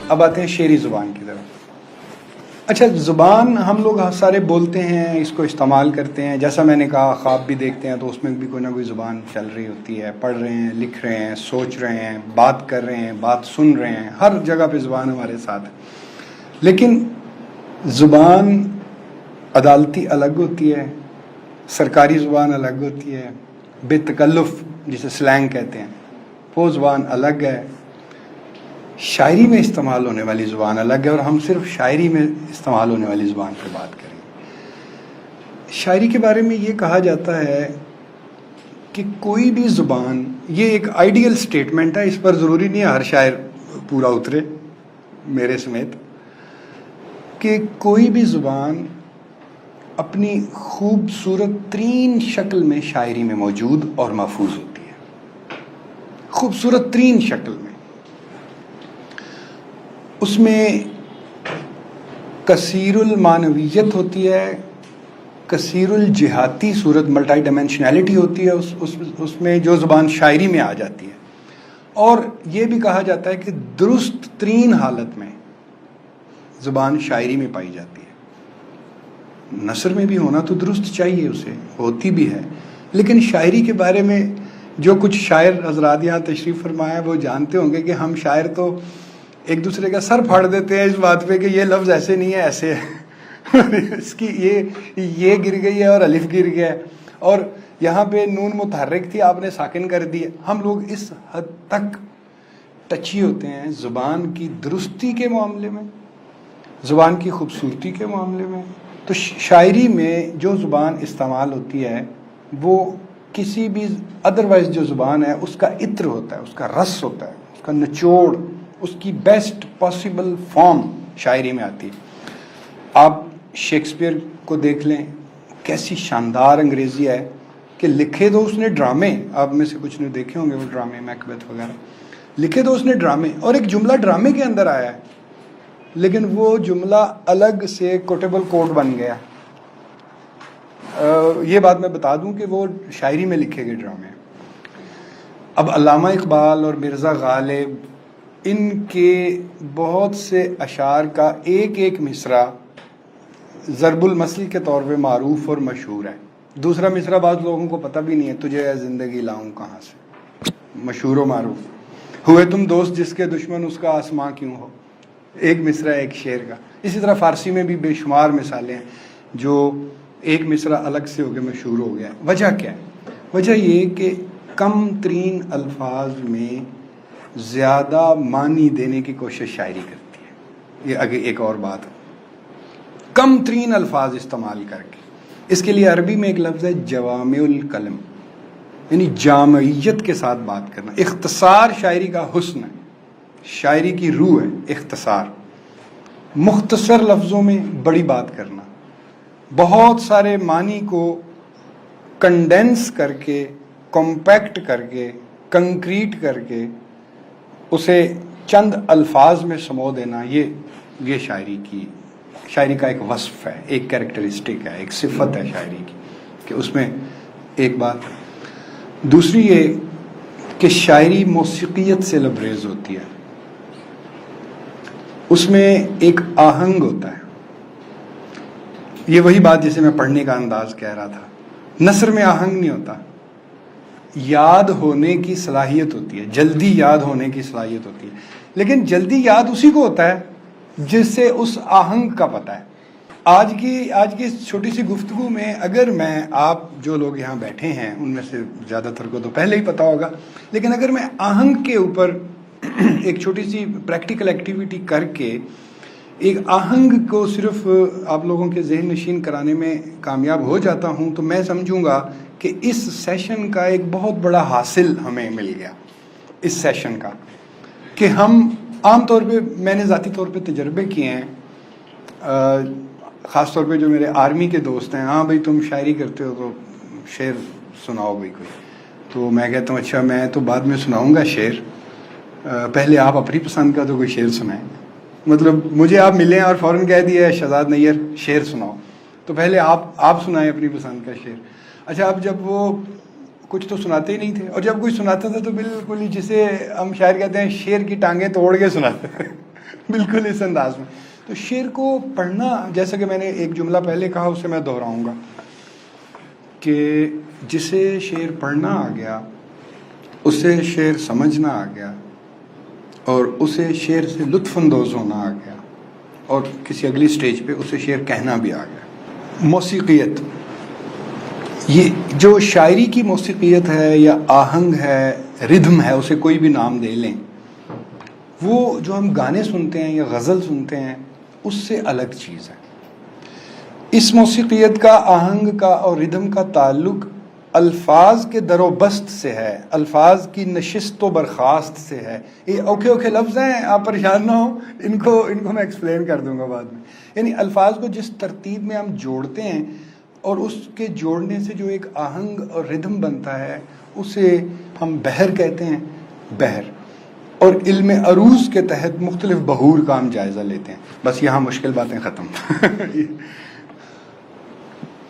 اب آتے ہیں شعری زبان کی طرف. اچھا زبان ہم لوگ سارے بولتے ہیں، اس کو استعمال کرتے ہیں، جیسا میں نے کہا خواب بھی دیکھتے ہیں تو اس میں بھی کوئی نہ کوئی زبان چل رہی ہوتی ہے، پڑھ رہے ہیں، لکھ رہے ہیں، سوچ رہے ہیں، بات کر رہے ہیں، بات سن رہے ہیں، ہر جگہ پہ زبان ہمارے ساتھ ہے. لیکن زبان عدالتی الگ ہوتی ہے، سرکاری زبان الگ ہوتی ہے، بے تکلف جسے سلینگ کہتے ہیں وہ زبان الگ ہے، شاعری میں استعمال ہونے والی زبان الگ ہے، اور ہم صرف شاعری میں استعمال ہونے والی زبان پہ بات کریں گے. شاعری کے بارے میں یہ کہا جاتا ہے کہ کوئی بھی زبان، یہ ایک آئیڈیل سٹیٹمنٹ ہے، اس پر ضروری نہیں ہے ہر شاعر پورا اترے میرے سمیت، کہ کوئی بھی زبان اپنی خوبصورت ترین شکل میں شاعری میں موجود اور محفوظ ہوتی ہے. خوبصورت ترین شکل میں اس میں کثیر المعنویت ہوتی ہے، کثیر الجہاتی صورت، ملٹی ڈائمینشنلٹی ہوتی ہے اس میں جو زبان شاعری میں آ جاتی ہے. اور یہ بھی کہا جاتا ہے کہ درست ترین حالت میں زبان شاعری میں پائی جاتی ہے. نثر میں بھی ہونا تو درست چاہیے، اسے ہوتی بھی ہے، لیکن شاعری کے بارے میں جو کچھ شاعر حضرات یہاں تشریف فرمایا وہ جانتے ہوں گے کہ ہم شاعر تو ایک دوسرے کا سر پھاڑ دیتے ہیں اس بات پہ کہ یہ لفظ ایسے نہیں ہے، ایسے ہے اس کی یہ گر گئی ہے اور الف گر گیا ہے، اور یہاں پہ نون متحرک تھی آپ نے ساکن کر دی ہے. ہم لوگ اس حد تک ٹچی ہوتے ہیں زبان کی درستی کے معاملے میں، زبان کی خوبصورتی کے معاملے میں. تو شاعری میں جو زبان استعمال ہوتی ہے وہ کسی بھی ادروائز جو زبان ہے اس کا عطر ہوتا ہے، اس کا رس ہوتا ہے، اس کا نچوڑ، اس کی بیسٹ پاسبل فارم شاعری میں آتی ہے. آپ شیکسپیئر کو دیکھ لیں، کیسی شاندار انگریزی ہے کہ لکھے تو اس نے ڈرامے، آپ میں سے کچھ نے دیکھے ہوں گے وہ ڈرامے میکبیتھ وغیرہ، لکھے تو اس نے ڈرامے، اور ایک جملہ ڈرامے کے اندر آیا ہے لیکن وہ جملہ الگ سے کوٹیبل کوڈ بن گیا. یہ بات میں بتا دوں کہ وہ شاعری میں لکھے گئے ڈرامے. اب علامہ اقبال اور مرزا غالب، ان کے بہت سے اشعار کا ایک ایک مصرع ضرب المثل کے طور پہ معروف اور مشہور ہے. دوسرا مصرع بعض لوگوں کو پتہ بھی نہیں ہے، تجھے اے زندگی لاؤں کہاں سے، مشہور و معروف. ہوئے تم دوست جس کے دشمن اس کا آسماں کیوں ہو، ایک مصرع ایک شعر کا. اسی طرح فارسی میں بھی بے شمار مثالیں ہیں جو ایک مصرع الگ سے ہو کے مشہور ہو گیا. وجہ کیا ہے؟ وجہ یہ کہ کم ترین الفاظ میں زیادہ معنی دینے کی کوشش شاعری کرتی ہے. یہ آگے ایک اور بات ہے، کم ترین الفاظ استعمال کر کے. اس کے لیے عربی میں ایک لفظ ہے جوامع الکلم، یعنی جامعیت کے ساتھ بات کرنا. اختصار شاعری کا حسن ہے، شاعری کی روح ہے اختصار. مختصر لفظوں میں بڑی بات کرنا، بہت سارے معنی کو کنڈینس کر کے، کمپیکٹ کر کے، کنکریٹ کر کے اسے چند الفاظ میں سمو دینا، یہ شاعری کا ایک وصف ہے، ایک کیریکٹرسٹک ہے، ایک صفت ہے شاعری کی کہ اس میں ایک بات. دوسری یہ کہ شاعری موسیقیت سے لبریز ہوتی ہے، اس میں ایک آہنگ ہوتا ہے. یہ وہی بات جسے میں پڑھنے کا انداز کہہ رہا تھا. نثر میں آہنگ نہیں ہوتا، یاد ہونے کی صلاحیت ہوتی ہے، جلدی یاد ہونے کی صلاحیت ہوتی ہے. لیکن جلدی یاد اسی کو ہوتا ہے جس سے اس آہنگ کا پتہ ہے. آج کی اس چھوٹی سی گفتگو میں اگر میں، آپ جو لوگ یہاں بیٹھے ہیں ان میں سے زیادہ تر کو تو پہلے ہی پتہ ہوگا، لیکن اگر میں آہنگ کے اوپر ایک چھوٹی سی پریکٹیکل ایکٹیویٹی کر کے ایک آہنگ کو صرف آپ لوگوں کے ذہن نشین کرانے میں کامیاب ہو جاتا ہوں تو میں سمجھوں گا کہ اس سیشن کا ایک بہت بڑا حاصل ہمیں مل گیا. اس سیشن کا کہ ہم عام طور پہ، میں نے ذاتی طور پہ تجربے کیے ہیں، خاص طور پہ جو میرے آرمی کے دوست ہیں، ہاں بھائی تم شاعری کرتے ہو تو شعر سناؤ بھائی کوئی. تو میں کہتا ہوں اچھا میں تو بعد میں سناؤں گا شعر، پہلے آپ اپنی پسند کا تو کوئی شعر سنائیں. مطلب مجھے آپ ملیں اور فوراً کہہ دیا شہزاد نیئر شعر سناؤ، تو پہلے آپ سنائیں اپنی پسند کا شعر. اچھا اب جب وہ کچھ تو سناتے ہی نہیں تھے، اور جب کوئی سناتا تھا تو بالکل ہی جسے ہم شاعر کہتے ہیں شعر کی ٹانگیں توڑ کے سناتے تھے. بالکل اس انداز میں. تو شعر کو پڑھنا، جیسا کہ میں نے ایک جملہ پہلے کہا اسے میں دہراؤں گا کہ جسے شعر پڑھنا آ گیا، اسے شعر سمجھنا آ گیا، اور اسے شعر سے لطف اندوز ہونا آ گیا، اور کسی اگلی سٹیج پہ اسے شعر کہنا بھی آ گیا. موسیقیت، یہ جو شاعری کی موسیقیت ہے یا آہنگ ہے، ردھم ہے، اسے کوئی بھی نام دے لیں، وہ جو ہم گانے سنتے ہیں یا غزل سنتے ہیں اس سے الگ چیز ہے. اس موسیقیت کا، آہنگ کا اور ردھم کا تعلق الفاظ کے در و بست سے ہے، الفاظ کی نشست و برخاست سے ہے. یہ اوکھے لفظ ہیں، آپ پریشان نہ ہوں، ان کو میں ایکسپلین کر دوں گا بعد میں. یعنی الفاظ کو جس ترتیب میں ہم جوڑتے ہیں اور اس کے جوڑنے سے جو ایک آہنگ اور ردھم بنتا ہے، اسے ہم بحر کہتے ہیں. بحر. اور علم عروض کے تحت مختلف بحور کا ہم جائزہ لیتے ہیں. بس یہاں مشکل باتیں ختم.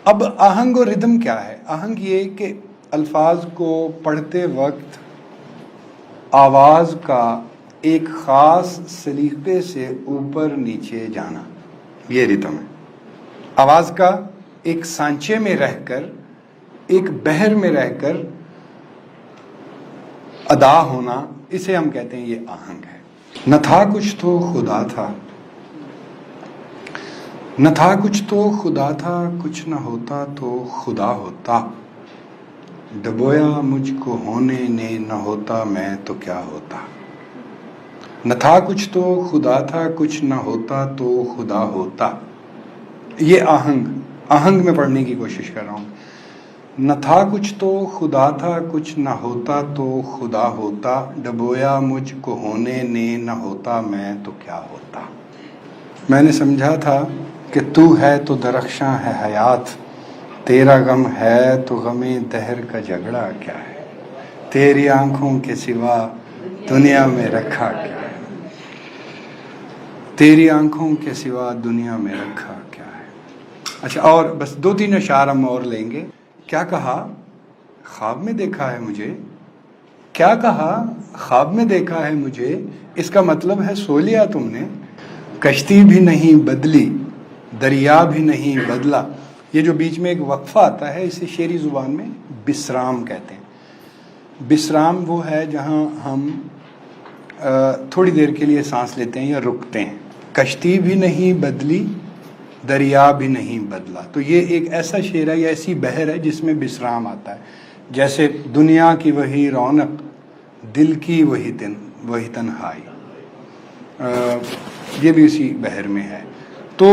اب آہنگ اور ردھم کیا ہے؟ آہنگ یہ کہ الفاظ کو پڑھتے وقت آواز کا ایک خاص سلیقے سے اوپر نیچے جانا، یہ ردھم ہے. آواز کا ایک سانچے میں رہ کر، ایک بحر میں رہ کر ادا ہونا، اسے ہم کہتے ہیں یہ آہنگ ہے. نہ تھا کچھ تو خدا تھا، نہ تھا کچھ تو خدا تھا، کچھ نہ ہوتا تو خدا ہوتا. ڈبویا مجھ کو ہونے نے، نہ ہوتا میں تو کیا ہوتا. نہ تھا کچھ تو خدا تھا، کچھ نہ ہوتا تو خدا ہوتا. یہ آہنگ میں پڑھنے کی کوشش کر رہا ہوں. نہ تھا کچھ تو خدا تھا، کچھ نہ ہوتا تو خدا ہوتا. ڈبویا مجھ کو ہونے نے، نہ ہوتا میں تو کیا ہوتا. میں نے سمجھا تھا کہ تو ہے تو درخشاں ہے حیات، تیرا غم ہے تو غم دہر کا جھگڑا کیا ہے. تیری آنکھوں کے سوا دنیا میں رکھا کیا ہے، تیری آنکھوں کے سوا دنیا میں رکھا کیا ہے. اچھا، اور بس 2-3 اشعار ہم اور لیں گے. کیا کہا خواب میں دیکھا ہے مجھے، کیا کہا خواب میں دیکھا ہے مجھے، اس کا مطلب ہے سو لیا تم نے. کشتی بھی نہیں بدلی، دریا بھی نہیں بدلا. یہ جو بیچ میں ایک وقفہ آتا ہے، اسے شعری زبان میں بسرام کہتے ہیں. بسرام وہ ہے جہاں ہم تھوڑی دیر کے لیے سانس لیتے ہیں یا رکتے ہیں. کشتی بھی نہیں بدلی، دریا بھی نہیں بدلا. تو یہ ایک ایسا شعر ہے یا ایسی بحر ہے جس میں بسرام آتا ہے. جیسے دنیا کی وہی رونق، دل کی وہی تنہائی، یہ بھی اسی بحر میں ہے. تو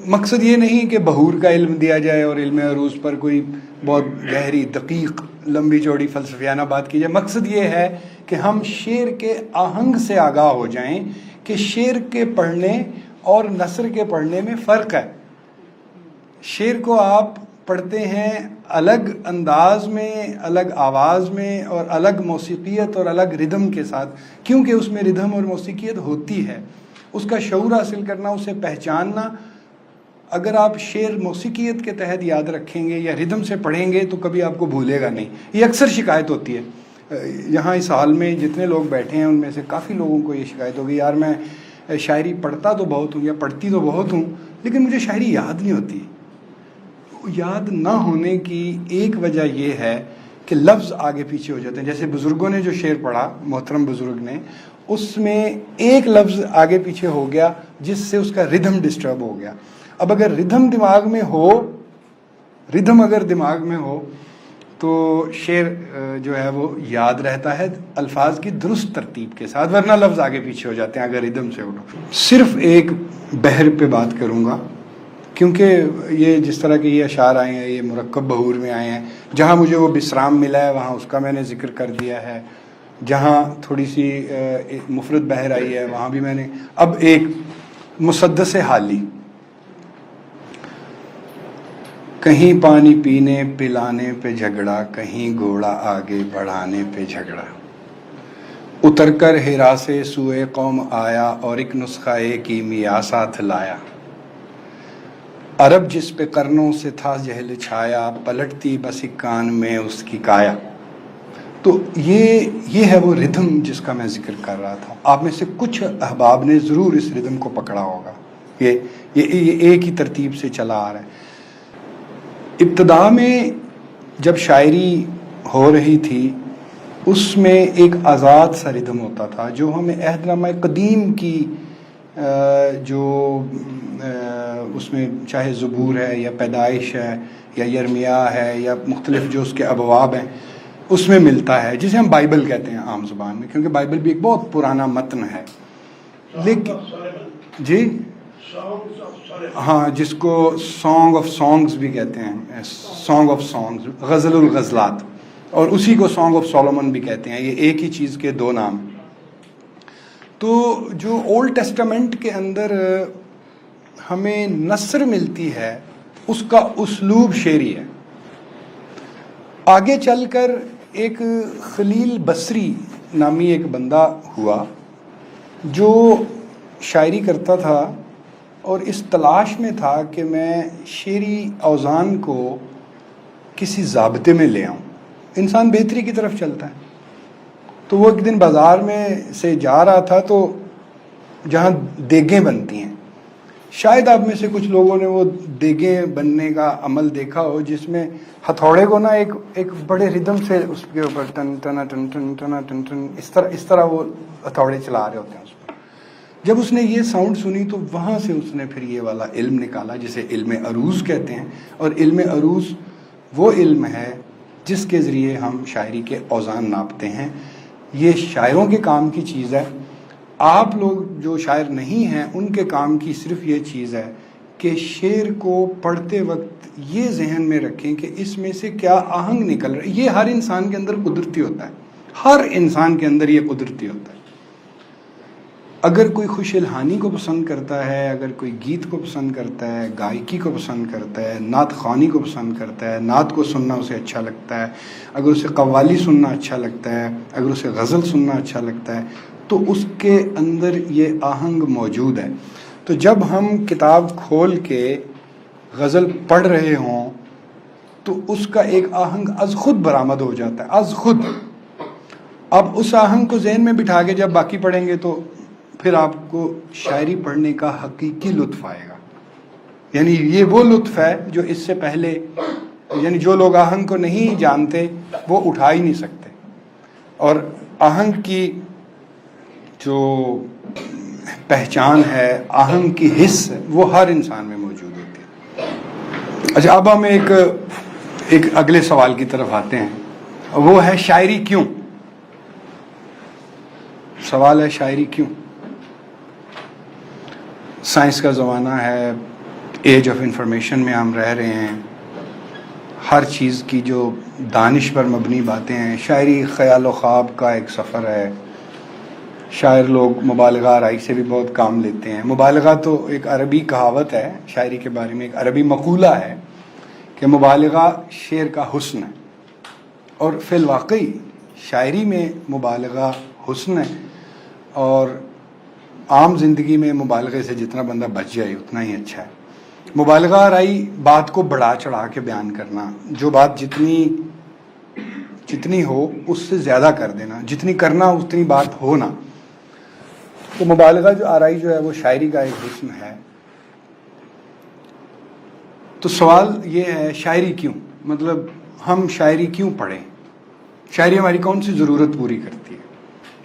مقصد یہ نہیں کہ بحور کا علم دیا جائے اور علم عروض پر کوئی بہت گہری دقیق لمبی چوڑی فلسفیانہ بات کی جائے. مقصد یہ ہے کہ ہم شعر کے آہنگ سے آگاہ ہو جائیں کہ شعر کے پڑھنے اور نثر کے پڑھنے میں فرق ہے. شعر کو آپ پڑھتے ہیں الگ انداز میں، الگ آواز میں، اور الگ موسیقیت اور الگ ردھم کے ساتھ، کیونکہ اس میں ردھم اور موسیقیت ہوتی ہے. اس کا شعور حاصل کرنا، اسے پہچاننا. اگر آپ شعر موسیقیت کے تحت یاد رکھیں گے یا ردھم سے پڑھیں گے تو کبھی آپ کو بھولے گا نہیں. یہ اکثر شکایت ہوتی ہے. یہاں اس حال میں جتنے لوگ بیٹھے ہیں ان میں سے کافی لوگوں کو یہ شکایت ہوگی، یار میں شاعری پڑھتا تو بہت ہوں یا پڑھتی تو بہت ہوں، لیکن مجھے شاعری یاد نہیں ہوتی. یاد نہ ہونے کی ایک وجہ یہ ہے کہ لفظ آگے پیچھے ہو جاتے ہیں. جیسے بزرگوں نے جو شعر پڑھا، محترم بزرگ نے، اس میں ایک لفظ آگے پیچھے ہو گیا جس سے اس کا ردھم ڈسٹرب ہو گیا. اب اگر ردھم دماغ میں ہو تو شعر جو ہے وہ یاد رہتا ہے الفاظ کی درست ترتیب کے ساتھ، ورنہ لفظ آگے پیچھے ہو جاتے ہیں اگر ردھم سے اڑو. صرف ایک بحر پہ بات کروں گا کیونکہ یہ جس طرح کے یہ اشعار آئے ہیں یہ مرکب بحور میں آئے ہیں. جہاں مجھے وہ بسرام ملا ہے وہاں اس کا میں نے ذکر کر دیا ہے. جہاں تھوڑی سی مفرد بحر آئی ہے وہاں بھی میں نے. اب ایک مسدس حالی. کہیں پانی پینے پلانے پہ جھگڑا، کہیں گھوڑا آگے بڑھانے پہ جھگڑا. اتر کر ہرا سے سوئے قوم آیا، اور ایک نسخہ کیمیا ساتھ لایا. عرب جس پہ قرنوں سے تھا جہل چھایا، پلٹتی بس ایک کان میں اس کی کایا. تو یہ ہے وہ ردھم جس کا میں ذکر کر رہا تھا. آپ میں سے کچھ احباب نے ضرور اس ردھم کو پکڑا ہوگا. یہ ایک ہی ترتیب سے چلا آ رہا ہے. ابتدا میں جب شاعری ہو رہی تھی اس میں ایک آزاد سا ردھم ہوتا تھا جو ہمیں عہد نامہ قدیم کی جو اس میں چاہے زبور ہے یا پیدائش ہے یا یرمیا ہے یا مختلف جو اس کے ابواب ہیں اس میں ملتا ہے، جسے ہم بائبل کہتے ہیں عام زبان میں، کیونکہ بائبل بھی ایک بہت پرانا متن ہے. لیکن جی ہاں، جس کو سانگ آف سانگز بھی کہتے ہیں، سانگ آف سانگز، غزل الغزلات، اور اسی کو سانگ آف سولومن بھی کہتے ہیں. یہ ایک ہی چیز کے دو نام. تو جو اولڈ ٹیسٹامنٹ کے اندر ہمیں نثر ملتی ہے اس کا اسلوب شعری ہے. آگے چل کر ایک خلیل بصری نامی ایک بندہ ہوا جو شاعری کرتا تھا اور اس تلاش میں تھا کہ میں شعری اوزان کو کسی ضابطے میں لے آؤں. انسان بہتری کی طرف چلتا ہے. تو وہ ایک دن بازار میں سے جا رہا تھا تو جہاں دیگیں بنتی ہیں، شاید آپ میں سے کچھ لوگوں نے وہ دیگیں بننے کا عمل دیکھا ہو جس میں ہتھوڑے کو نا ایک بڑے ردم سے اس کے اوپر ٹن ٹنا ٹن ٹن ٹنا ٹن ٹن اس طرح وہ ہتھوڑے چلا رہے ہوتے ہیں. اس پر جب اس نے یہ ساؤنڈ سنی تو وہاں سے اس نے پھر یہ والا علم نکالا جسے علم عروض کہتے ہیں. اور علم عروض وہ علم ہے جس کے ذریعے ہم شاعری کے اوزان ناپتے ہیں. یہ شاعروں کے کام کی چیز ہے. آپ لوگ جو شاعر نہیں ہیں ان کے کام کی صرف یہ چیز ہے کہ شعر کو پڑھتے وقت یہ ذہن میں رکھیں کہ اس میں سے کیا آہنگ نکل رہا ہے. یہ ہر انسان کے اندر قدرتی ہوتا ہے. ہر انسان کے اندر یہ قدرتی ہوتا ہے. اگر کوئی خوش الحانی کو پسند کرتا ہے، اگر کوئی گیت کو پسند کرتا ہے، گائکی کو پسند کرتا ہے، نعت خوانی کو پسند کرتا ہے، نعت کو سننا اسے اچھا لگتا ہے، اگر اسے قوالی سننا اچھا لگتا ہے، اگر اسے غزل سننا اچھا لگتا ہے، تو اس کے اندر یہ آہنگ موجود ہے. تو جب ہم کتاب کھول کے غزل پڑھ رہے ہوں تو اس کا ایک آہنگ از خود برآمد ہو جاتا ہے، از خود. اب اس آہنگ کو ذہن میں بٹھا کے جب باقی پڑھیں گے تو پھر آپ کو شاعری پڑھنے کا حقیقی لطف آئے گا. یعنی یہ وہ لطف ہے جو اس سے پہلے، یعنی جو لوگ آہنگ کو نہیں جانتے وہ اٹھا ہی نہیں سکتے. اور آہنگ کی جو پہچان ہے، آہنگ کی حس ہے، وہ ہر انسان میں موجود ہوتی ہے. اچھا، اب ہم ایک اگلے سوال کی طرف آتے ہیں. وہ ہے شاعری کیوں؟ سوال ہے شاعری کیوں؟ سائنس کا زمانہ ہے، ایج آف انفارمیشن میں ہم رہ رہے ہیں. ہر چیز کی جو دانش پر مبنی باتیں ہیں. شاعری خیال و خواب کا ایک سفر ہے. شاعر لوگ مبالغہ آرائی سے بھی بہت کام لیتے ہیں. مبالغہ تو ایک عربی کہاوت ہے شاعری کے بارے میں، ایک عربی مقولہ ہے کہ مبالغہ شعر کا حسن ہے. اور فی الواقعی شاعری میں مبالغہ حسن ہے. اور عام زندگی میں مبالغے سے جتنا بندہ بچ جائے اتنا ہی اچھا ہے. مبالغہ آرائی بات کو بڑھا چڑھا کے بیان کرنا، جو بات جتنی ہو اس سے زیادہ کر دینا، جتنی کرنا اتنی بات ہو نا. تو مبالغہ جو آرائی جو ہے وہ شاعری کا ایک حسن ہے. تو سوال یہ ہے شاعری کیوں؟ مطلب ہم شاعری کیوں پڑھیں؟ شاعری ہماری کون سی ضرورت پوری کرتی ہے؟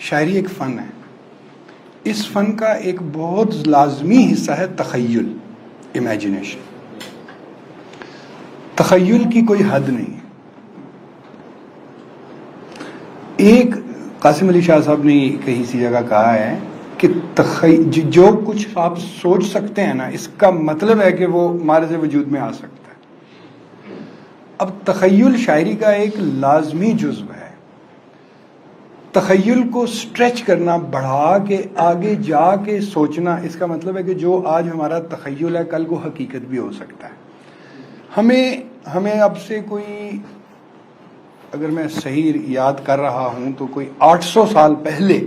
شاعری ایک فن ہے. اس فن کا ایک بہت لازمی حصہ ہے تخیل، امیجنیشن. تخیل کی کوئی حد نہیں ہے. ایک قاسم علی شاہ صاحب نے کہیں سی جگہ کہا ہے کہ جو کچھ آپ سوچ سکتے ہیں نا، اس کا مطلب ہے کہ وہ مارز وجود میں آ سکتا ہے. اب تخیل شاعری کا ایک لازمی جزو ہے. تخیل کو سٹریچ کرنا، بڑھا کے آگے جا کے سوچنا، اس کا مطلب ہے کہ جو آج ہمارا تخیل ہے کل کو حقیقت بھی ہو سکتا ہے. ہمیں اب سے کوئی، اگر میں صحیح یاد کر رہا ہوں تو کوئی 800 سال پہلے،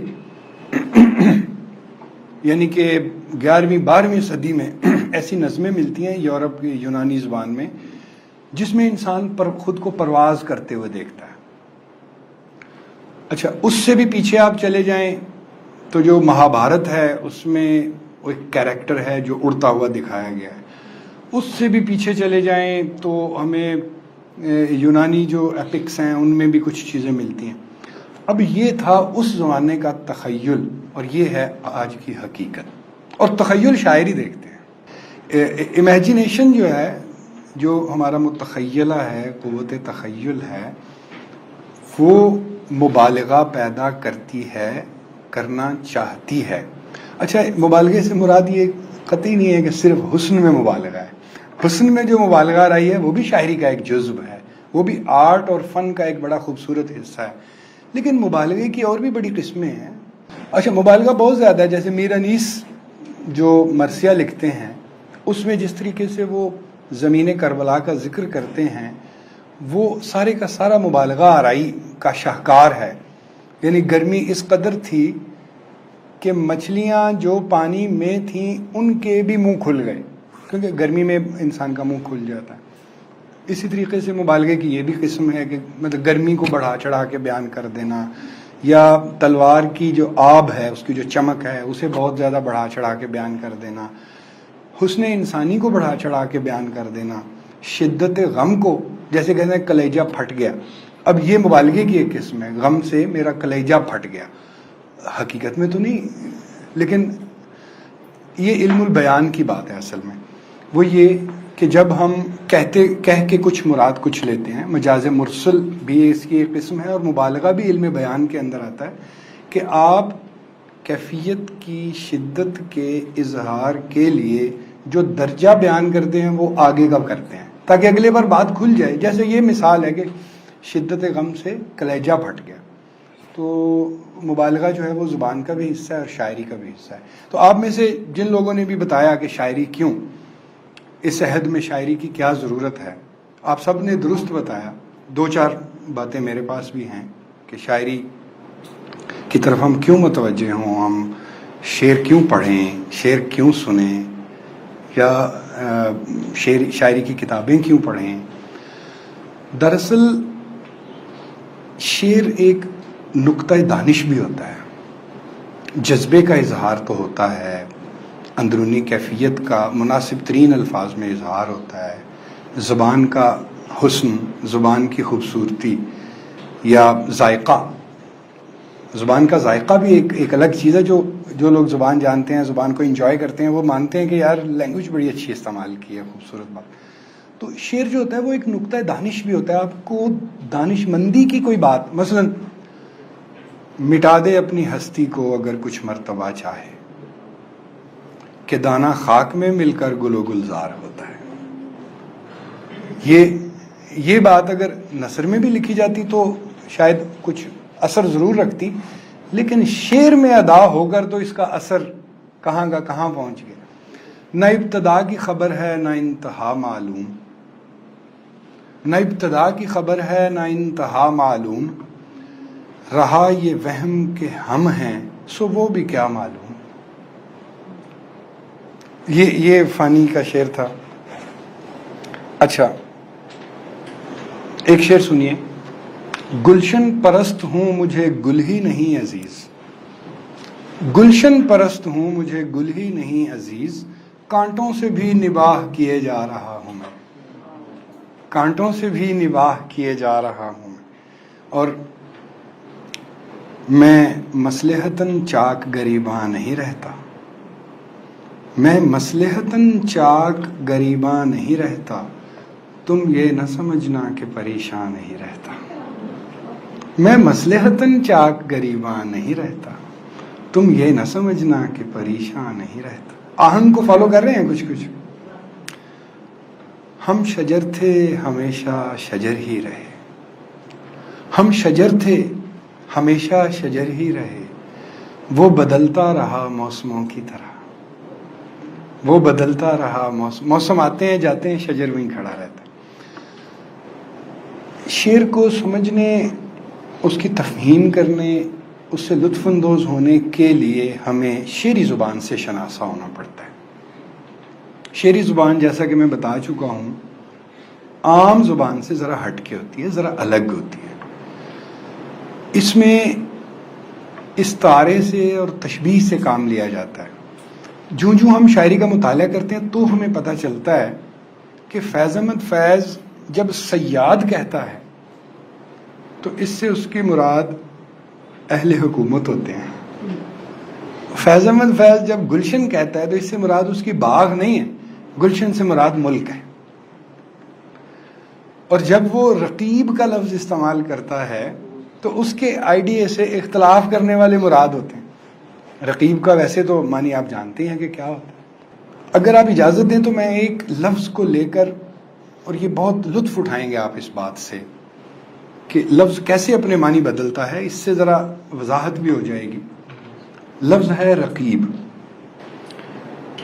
یعنی کہ 11ویں 12ویں صدی میں ایسی نظمیں ملتی ہیں یورپ کی یونانی زبان میں جس میں انسان پر خود کو پرواز کرتے ہوئے دیکھتا ہے. اچھا، اس سے بھی پیچھے آپ چلے جائیں تو جو مہابھارت ہے اس میں وہ ایک کیریکٹر ہے جو اڑتا ہوا دکھایا گیا ہے. اس سے بھی پیچھے چلے جائیں تو ہمیں یونانی جو ایپکس ہیں ان میں بھی کچھ چیزیں ملتی ہیں. اب یہ تھا اس زمانے کا تخیل اور یہ ہے آج کی حقیقت. اور تخیل شاعری دیکھتے ہیں. امیجنیشن جو ہے، جو ہمارا متخیلہ ہے، قوت تخیل ہے، وہ مبالغہ پیدا کرتی ہے، کرنا چاہتی ہے. اچھا، مبالغے سے مراد یہ قطعی نہیں ہے کہ صرف حسن میں مبالغہ ہے. حسن میں جو مبالغہ رہی ہے وہ بھی شاعری کا ایک جزو ہے، وہ بھی آرٹ اور فن کا ایک بڑا خوبصورت حصہ ہے. لیکن مبالغے کی اور بھی بڑی قسمیں ہیں. اچھا، مبالغہ بہت زیادہ ہے. جیسے میر انیس جو مرثیہ لکھتے ہیں اس میں جس طریقے سے وہ زمین کربلا کا ذکر کرتے ہیں، وہ سارے کا سارا مبالغہ آرائی کا شاہکار ہے. یعنی گرمی اس قدر تھی کہ مچھلیاں جو پانی میں تھیں ان کے بھی منہ کھل گئے، کیونکہ گرمی میں انسان کا منہ کھل جاتا ہے. اسی طریقے سے مبالغے کی یہ بھی قسم ہے کہ مطلب گرمی کو بڑھا چڑھا کے بیان کر دینا، یا تلوار کی جو آب ہے، اس کی جو چمک ہے، اسے بہت زیادہ بڑھا چڑھا کے بیان کر دینا، حسن انسانی کو بڑھا چڑھا کے بیان کر دینا، شدت غم کو، جیسے کہتے ہیں کلیجہ پھٹ گیا. اب یہ مبالغے کی ایک قسم ہے، غم سے میرا کلیجہ پھٹ گیا. حقیقت میں تو نہیں، لیکن یہ علم البیان کی بات ہے. اصل میں وہ یہ کہ جب ہم کہہ کے کچھ مراد کچھ لیتے ہیں، مجاز مرسل بھی اس کی ایک قسم ہے، اور مبالغہ بھی علم بیان کے اندر آتا ہے کہ آپ کیفیت کی شدت کے اظہار کے لیے جو درجہ بیان کرتے ہیں وہ آگے کا کرتے ہیں تاکہ اگلے بار بات کھل جائے. جیسے یہ مثال ہے کہ شدت غم سے کلیجہ پھٹ گیا. تو مبالغہ جو ہے وہ زبان کا بھی حصہ ہے اور شاعری کا بھی حصہ ہے. تو آپ میں سے جن لوگوں نے بھی بتایا کہ شاعری کیوں، اس عہد میں شاعری کی کیا ضرورت ہے، آپ سب نے درست بتایا. دو چار باتیں میرے پاس بھی ہیں کہ شاعری کی طرف ہم کیوں متوجہ ہوں، ہم شعر کیوں پڑھیں، شعر کیوں سنیں، یا شاعری کی کتابیں کیوں پڑھیں. دراصل شعر ایک نقطہ دانش بھی ہوتا ہے، جذبے کا اظہار تو ہوتا ہے، اندرونی کیفیت کا مناسب ترین الفاظ میں اظہار ہوتا ہے، زبان کا حسن، زبان کی خوبصورتی یا ذائقہ. زبان کا ذائقہ بھی ایک الگ چیز ہے. جو لوگ زبان جانتے ہیں، زبان کو انجوائے کرتے ہیں، وہ مانتے ہیں کہ یار لینگویج بڑی اچھی استعمال کی ہے، خوبصورت بات. تو شعر جو ہوتا ہے وہ ایک نقطہ دانش بھی ہوتا ہے. آپ کو دانش مندی کی کوئی بات، مثلا مٹا دے اپنی ہستی کو اگر کچھ مرتبہ چاہے، کہ دانہ خاک میں مل کر گل و گلزار ہوتا ہے. یہ بات اگر نثر میں بھی لکھی جاتی تو شاید کچھ اثر ضرور رکھتی، لیکن شعر میں ادا ہو کر تو اس کا اثر کہاں کا کہاں پہنچ گیا. نہ ابتدا کی خبر ہے نہ انتہا معلوم، نہ ابتدا کی خبر ہے نہ انتہا معلوم، رہا یہ وہم کہ ہم ہیں سو وہ بھی کیا معلوم. یہ فانی کا شعر تھا. اچھا، ایک شعر سنیے. گلشن پرست ہوں مجھے گل ہی نہیں عزیز، گلشن پرست ہوں مجھے گل ہی نہیں عزیز، کانٹوں سے بھی نباہ کیے جا رہا ہوں میں، کانٹوں سے بھی نباہ کیے جا رہا ہوں میں. اور میں مصلحتاً چاک گریباں نہیں رہتا، میں مصلحتاً چاک گریباں نہیں رہتا، تم یہ نہ سمجھنا کہ پریشان نہیں رہتا. میں مصلحتاً چاک گریباں نہیں رہتا، تم یہ نہ سمجھنا کہ پریشان نہیں رہتا. آہنگ کو فالو کر رہے ہیں کچھ کچھ. ہم شجر تھے ہمیشہ شجر ہی رہے، ہم شجر تھے ہمیشہ شجر ہی رہے، وہ بدلتا رہا موسموں کی طرح، وہ بدلتا رہا موسم آتے ہیں جاتے ہیں، شجر وہیں کھڑا رہتا ہے. شعر کو سمجھنے، اس کی تفہیم کرنے، اس سے لطف اندوز ہونے کے لیے ہمیں شعری زبان سے شناسا ہونا پڑتا ہے. شعری زبان جیسا کہ میں بتا چکا ہوں عام زبان سے ذرا ہٹ کے ہوتی ہے، ذرا الگ ہوتی ہے. اس میں استعارے سے اور تشبیہ سے کام لیا جاتا ہے. جو ہم شاعری کا مطالعہ کرتے ہیں تو ہمیں پتہ چلتا ہے کہ فیض احمد فیض جب صیاد کہتا ہے تو اس سے اس کی مراد اہل حکومت ہوتے ہیں. فیض احمد فیض جب گلشن کہتا ہے تو اس سے مراد اس کی باغ نہیں ہے, گلشن سے مراد ملک ہے. اور جب وہ رقیب کا لفظ استعمال کرتا ہے تو اس کے آئیڈیے سے اختلاف کرنے والے مراد ہوتے ہیں. رقیب کا ویسے تو معنی آپ جانتے ہیں کہ کیا ہوتا ہے. اگر آپ اجازت دیں تو میں ایک لفظ کو لے کر, اور یہ بہت لطف اٹھائیں گے آپ اس بات سے کہ لفظ کیسے اپنے معنی بدلتا ہے, اس سے ذرا وضاحت بھی ہو جائے گی. لفظ ہے رقیب.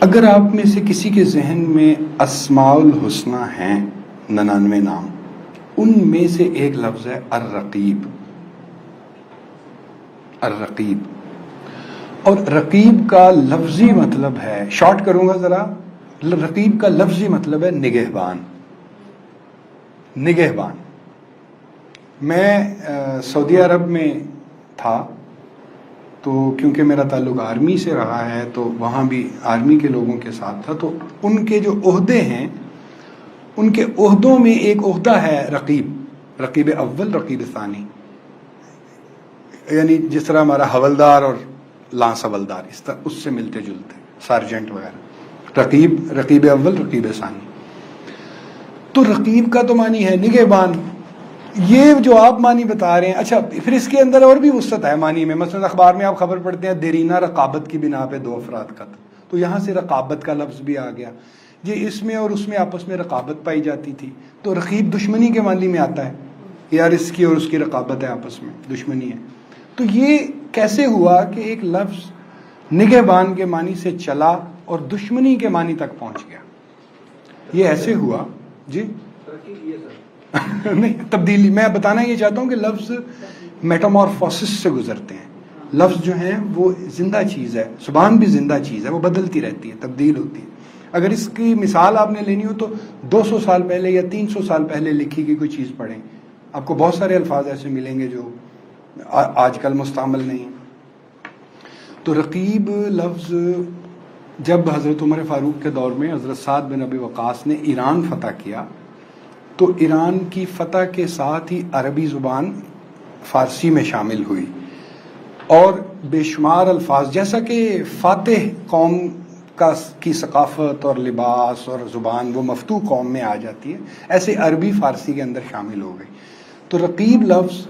اگر آپ میں سے کسی کے ذہن میں اسماء الحسنہ ہیں 99 نام, ان میں سے ایک لفظ ہے الرقیب. الرقیب. اور رقیب کا لفظی مطلب ہے, شارٹ کروں گا ذرا, رقیب کا لفظی مطلب ہے نگہبان. نگہبان. میں سعودی عرب میں تھا تو کیونکہ میرا تعلق آرمی سے رہا ہے تو وہاں بھی آرمی کے لوگوں کے ساتھ تھا, تو ان کے جو عہدے ہیں ان کے عہدوں میں ایک عہدہ ہے رقیب. رقیب اول, رقیب ثانی, یعنی جس طرح ہمارا حولدار اور لانس حولدار, اس طرح اس سے ملتے جلتے, سارجنٹ وغیرہ. رقیب, رقیب اول, رقیب ثانی. تو رقیب کا تو معنی ہے نگہبان. یہ جو آپ معنی بتا رہے ہیں, اچھا پھر اس کے اندر اور بھی وسعت ہے معنی میں. مثلا اخبار میں آپ خبر پڑھتے ہیں دیرینہ رقابت کی بنا پہ 2 افراد قتل, تو یہاں سے رقابت کا لفظ بھی آ گیا. یہ اس میں اور اس میں آپس میں رقابت پائی جاتی تھی, تو رقیب دشمنی کے معنی میں آتا ہے, یار اس کی اور اس کی رقابت ہے, آپس میں دشمنی ہے. تو یہ کیسے ہوا کہ ایک لفظ نگہبان کے معنی سے چلا اور دشمنی کے معنی تک پہنچ گیا؟ یہ ایسے ہوا جی. نہیں, تبدیلی. میں بتانا یہ چاہتا ہوں کہ لفظ میٹامورفوسس سے گزرتے ہیں. لفظ جو ہیں وہ زندہ چیز ہے, زبان بھی زندہ چیز ہے, وہ بدلتی رہتی ہے, تبدیل ہوتی ہے. اگر اس کی مثال آپ نے لینی ہو تو 200 سال پہلے یا 300 سال پہلے لکھی گئی کوئی چیز پڑھیں, آپ کو بہت سارے الفاظ ایسے ملیں گے جو آج کل مستعمل نہیں. تو رقیب لفظ جب حضرت عمر فاروق کے دور میں حضرت سعد بن ابی وقاص نے ایران فتح کیا تو ایران کی فتح کے ساتھ ہی عربی زبان فارسی میں شامل ہوئی, اور بے شمار الفاظ, جیسا کہ فاتح قوم کی ثقافت اور لباس اور زبان وہ مفتوح قوم میں آ جاتی ہے, ایسے عربی فارسی کے اندر شامل ہو گئی. تو رقیب لفظ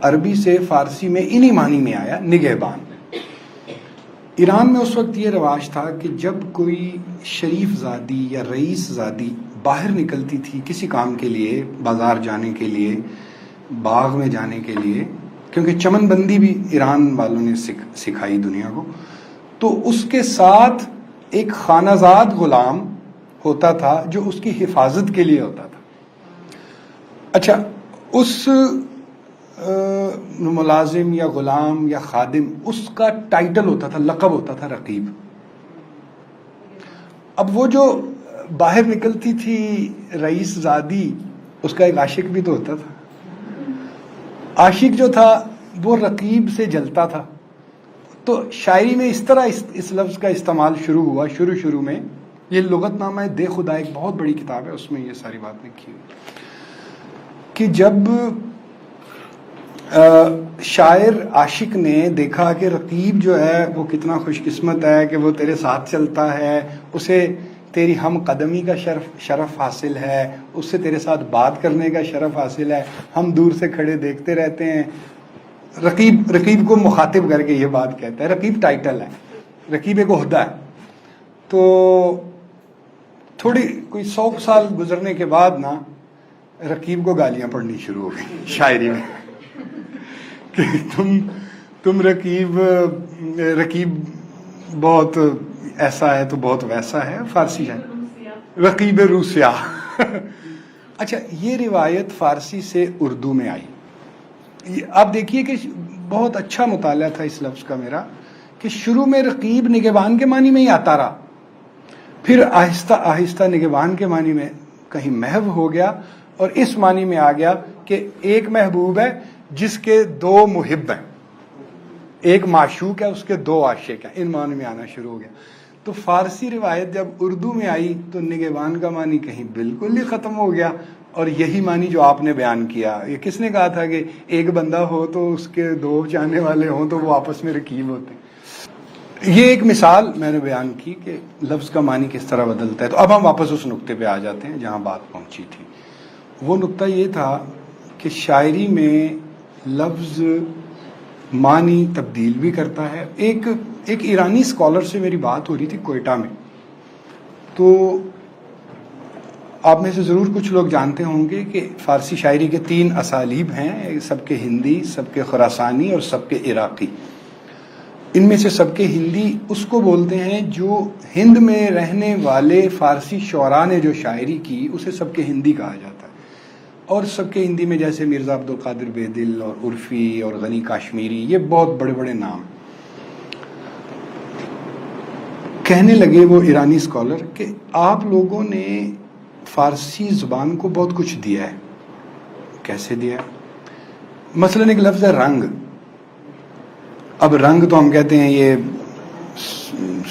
عربی سے فارسی میں انہی معنی میں آیا, نگہبان. ایران میں اس وقت یہ رواج تھا کہ جب کوئی شریف زادی یا رئیس زادی باہر نکلتی تھی کسی کام کے لیے, بازار جانے کے لیے, باغ میں جانے کے لیے, کیونکہ چمن بندی بھی ایران والوں نے سکھائی دنیا کو, تو اس کے ساتھ ایک خانہ زاد غلام ہوتا تھا جو اس کی حفاظت کے لیے ہوتا تھا. اچھا, اس ملازم یا غلام یا خادم, اس کا ٹائٹل ہوتا تھا, لقب ہوتا تھا رقیب. اب وہ جو باہر نکلتی تھی رئیس زادی, اس کا ایک عاشق بھی تو ہوتا تھا. عاشق جو تھا وہ رقیب سے جلتا تھا. تو شاعری میں اس طرح اس لفظ کا استعمال شروع ہوا. شروع میں یہ لغت نامہ دے خدا ایک بہت بڑی کتاب ہے, اس میں یہ ساری بات لکھی ہوئی کہ جب شاعر عاشق نے دیکھا کہ رقیب جو ہے وہ کتنا خوش قسمت ہے کہ وہ تیرے ساتھ چلتا ہے, اسے تیری ہم قدمی کا شرف حاصل ہے, اس سے تیرے ساتھ بات کرنے کا شرف حاصل ہے, ہم دور سے کھڑے دیکھتے رہتے ہیں. رقیب کو مخاطب کر کے یہ بات کہتا ہے. رقیب ٹائٹل ہے, رقیب ایک عہدہ ہے. تو تھوڑی کوئی 100 سال گزرنے کے بعد نا رقیب کو گالیاں پڑنی شروع ہو گئی شاعری میں کہ تم رقیب بہت ایسا ہے تو بہت ویسا ہے. فارسی ہے رقیب روسیا. اچھا, یہ روایت فارسی سے اردو میں آئی. آپ دیکھیے کہ بہت اچھا مطالعہ تھا اس لفظ کا میرا کہ شروع میں رقیب نگہبان کے معنی میں ہی آتا رہا, پھر آہستہ آہستہ نگہبان کے معنی میں کہیں محو ہو گیا اور اس معنی میں آ گیا کہ ایک محبوب ہے جس کے دو محب ہیں، ایک معشوق ہے، اس کے دو عاشق ہیں، ان معنی میں آنا شروع ہو گیا. تو فارسی روایت جب اردو میں آئی تو نگہبان کا معنی کہیں بالکل ہی ختم ہو گیا، اور یہی معنی جو آپ نے بیان کیا. یہ کس نے کہا تھا کہ ایک بندہ ہو تو اس کے دو چاہنے والے ہوں تو وہ آپس میں رقیب ہوتے ہیں. یہ ایک مثال میں نے بیان کی کہ لفظ کا معنی کس طرح بدلتا ہے. تو اب ہم واپس اس نقطے پہ آ جاتے ہیں جہاں بات پہنچی تھی. وہ نقطہ یہ تھا کہ شاعری میں لفظ معنی تبدیل بھی کرتا ہے. ایک ایرانی اسکالر سے میری بات ہو رہی تھی کوئٹہ میں. تو آپ میں سے ضرور کچھ لوگ جانتے ہوں گے کہ فارسی شاعری کے 3 اسالیب ہیں، سب کے ہندی، سب کے خراسانی اور سب کے عراقی. ان میں سے سب کے ہندی اس کو بولتے ہیں جو ہند میں رہنے والے فارسی شعراء نے جو شاعری کی اسے سب کے ہندی کہا جاتا ہے. اور سب کے ہندی میں جیسے مرزا عبدالقادر بیدل اور عرفی اور غنی کاشمیری، یہ بہت بڑے بڑے نام. کہنے لگے وہ ایرانی اسکالر کہ آپ لوگوں نے فارسی زبان کو بہت کچھ دیا ہے. کیسے دیا؟ مثلاً ایک لفظ ہے رنگ. اب رنگ تو ہم کہتے ہیں یہ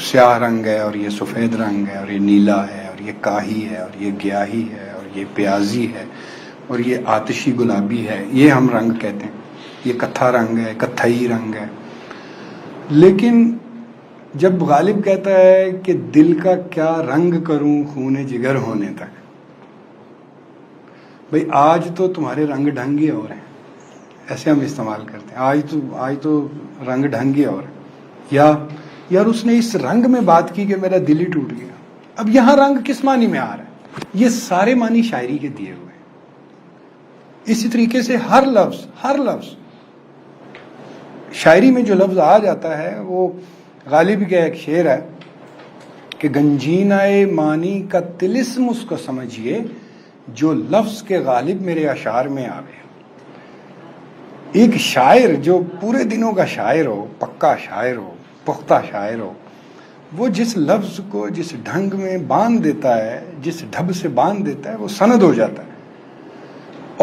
سیاہ رنگ ہے اور یہ سفید رنگ ہے اور یہ نیلا ہے اور یہ کاہی ہے اور یہ گیاہی ہے اور یہ پیازی ہے اور یہ آتشی گلابی ہے، یہ ہم رنگ کہتے ہیں. یہ کتھا رنگ ہے، کتھئی رنگ ہے. لیکن جب غالب کہتا ہے کہ دل کا کیا رنگ کروں خون جگر ہونے تک، بھئی آج تو تمہارے رنگ ڈھنگ اور ہیں، ایسے ہم استعمال کرتے ہیں. آج تو رنگ ڈھنگ اور ہیں. یا یار اس نے اس رنگ میں بات کی کہ میرا دل ہی ٹوٹ گیا. اب یہاں رنگ کس معنی میں آ رہا ہے؟ یہ سارے معنی شاعری کے دیے ہوئے ہیں. اسی طریقے سے ہر لفظ شاعری میں جو لفظ آ جاتا ہے، وہ غالب کا ایک شعر ہے کہ گنجینۂ معنی کا طلسم اس کو سمجھیے جو لفظ کے غالب میرے اشعار میں آوے. ایک شاعر جو پورے دنوں کا شاعر ہو، پکا شاعر ہو، پختہ شاعر ہو، وہ جس لفظ کو جس ڈھنگ میں باندھ دیتا ہے، جس ڈھب سے باندھ دیتا ہے، وہ سند ہو جاتا ہے.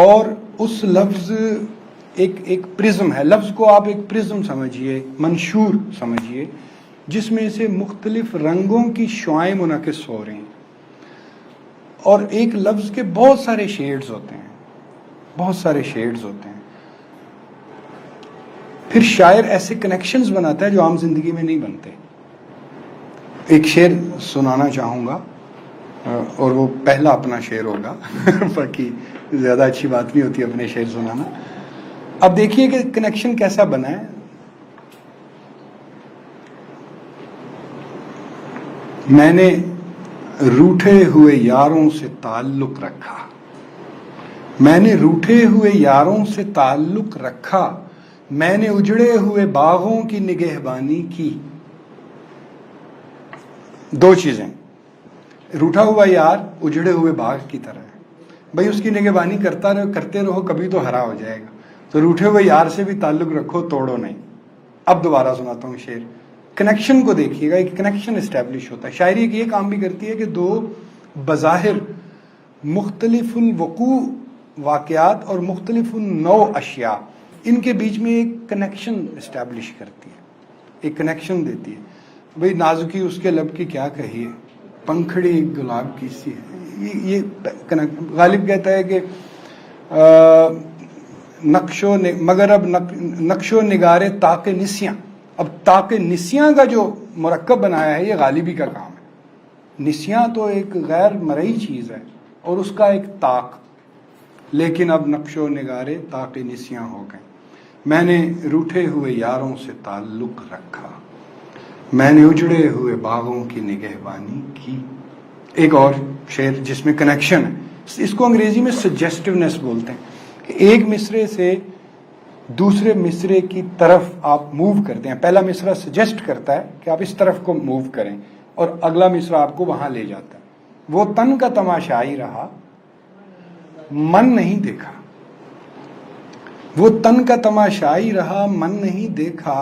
اور اس لفظ ایک پرزم ہے. لفظ کو آپ ایک پرزم سمجھیے، منشور سمجھیے، جس میں سے مختلف رنگوں کی شعائیں منعکس ہو رہی ہیں. اور ایک لفظ کے بہت سارے شیڈز ہوتے ہیں. پھر شاعر ایسے کنیکشنز بناتا ہے جو عام زندگی میں نہیں بنتے. ایک شعر سنانا چاہوں گا اور وہ پہلا اپنا شعر ہوگا باقی زیادہ اچھی بات نہیں ہوتی اپنے شعر سنانا. اب دیکھیے کہ کنیکشن کیسا بنا ہے. میں نے روٹھے ہوئے یاروں سے تعلق رکھا، میں نے روٹھے ہوئے یاروں سے تعلق رکھا، میں نے اجڑے ہوئے باغوں کی نگہبانی کی. 2 چیزیں، روٹھا ہوا یار اجڑے ہوئے باغ کی طرح ہے. بھائی اس کی نگہبانی کرتے رہو، کبھی تو ہرا ہو جائے گا. تو روٹھے ہوئے یار سے بھی تعلق رکھو، توڑو نہیں. اب دوبارہ سناتا ہوں شعر. کنیکشن کو دیکھیے گا، ایک کنیکشن اسٹیبلش ہوتا ہے. شاعری ایک یہ کام بھی کرتی ہے کہ 2 بظاہر مختلف الوقوع واقعات اور مختلف النوع اشیاء، ان کے بیچ میں ایک کنیکشن اسٹیبلش کرتی ہے، ایک کنیکشن دیتی ہے. بھئی نازکی اس کے لب کی کیا کہیے، پنکھڑی گلاب کی سی ہے. یہ غالب کہتا ہے کہ مگر اب نقش و نگارے طاق نسیاں. اب طاق نسیاں کا جو مرکب بنایا ہے یہ غالبی کا کام ہے. نسیاں تو ایک غیر مرئی چیز ہے اور اس کا ایک طاق، لیکن اب نقش و نگارے طاق نسیاں ہو گئے. میں نے روٹھے ہوئے یاروں سے تعلق رکھا، میں نے اجڑے ہوئے باغوں کی نگہبانی کی. ایک اور شعر جس میں کنیکشن ہے، اس کو انگریزی میں سجیسٹیونیس بولتے ہیں، کہ ایک مصرے سے دوسرے مصرے کی طرف آپ موو کرتے ہیں. پہلا مصرع سجیسٹ کرتا ہے کہ آپ اس طرف کو موو کریں اور اگلا مصرع آپ کو وہاں لے جاتا ہے. وہ تن کا تماشائی رہا، من نہیں دیکھا. وہ تن کا تماشائی رہا، من نہیں دیکھا.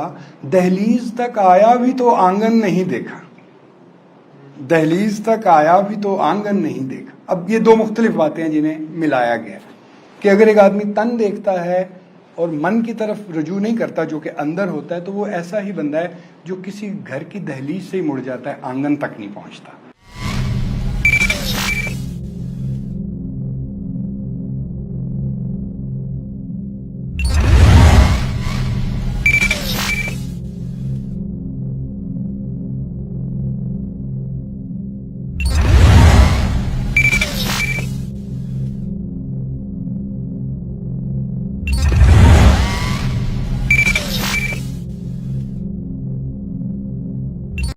دہلیز تک آیا بھی تو آنگن نہیں دیکھا. دہلیز تک آیا بھی تو آنگن نہیں دیکھا. اب یہ 2 مختلف باتیں ہیں جنہیں ملایا گیا کہ اگر ایک آدمی تن دیکھتا ہے اور من کی طرف رجوع نہیں کرتا جو کہ اندر ہوتا ہے، تو وہ ایسا ہی بندہ ہے جو کسی گھر کی دہلیز سے ہی مڑ جاتا ہے، آنگن تک نہیں پہنچتا.